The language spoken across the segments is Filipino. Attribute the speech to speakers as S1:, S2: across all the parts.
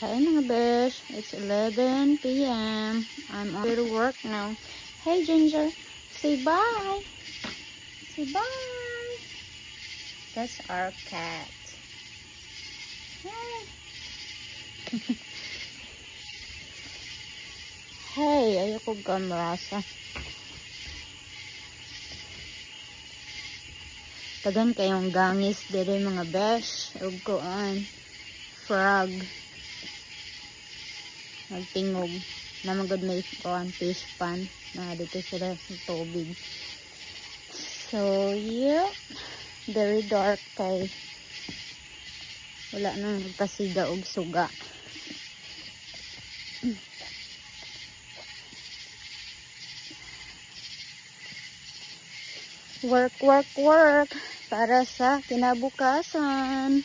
S1: Hey mga besh, it's 11 p.m. I'm on to work now. Hey Ginger, say bye. Say bye. That's our cat. Hey. Hey, ayoko gamrasa. Tagan kayong gangis dere mga besh. Ug kuan frog. Nagtingog na magod may kuan fish pan na dito sila sa tubig. So yeah, very dark kay wala nang nagpasiga og suga. Work, work, work para sa kinabukasan.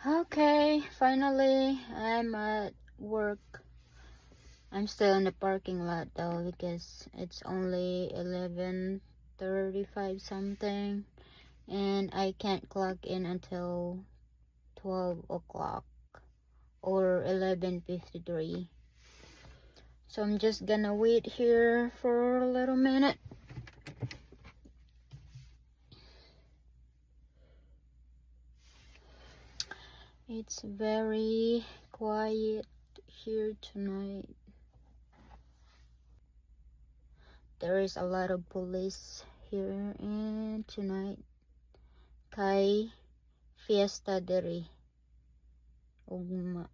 S1: Okay, finally I'm at work. I'm still in the parking lot though because it's only 11:35 something and I can't clock in until 12 o'clock or 11:53. So I'm just gonna wait here for a little minute. It's very quiet here tonight. There is a lot of police here and tonight kay fiesta dere. Ugma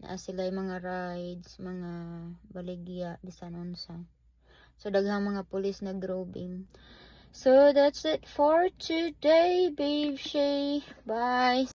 S1: na sila mga rides, mga baligya bisan unsa. So daghang mga police nag-roving. So that's it for today, babe. Bye.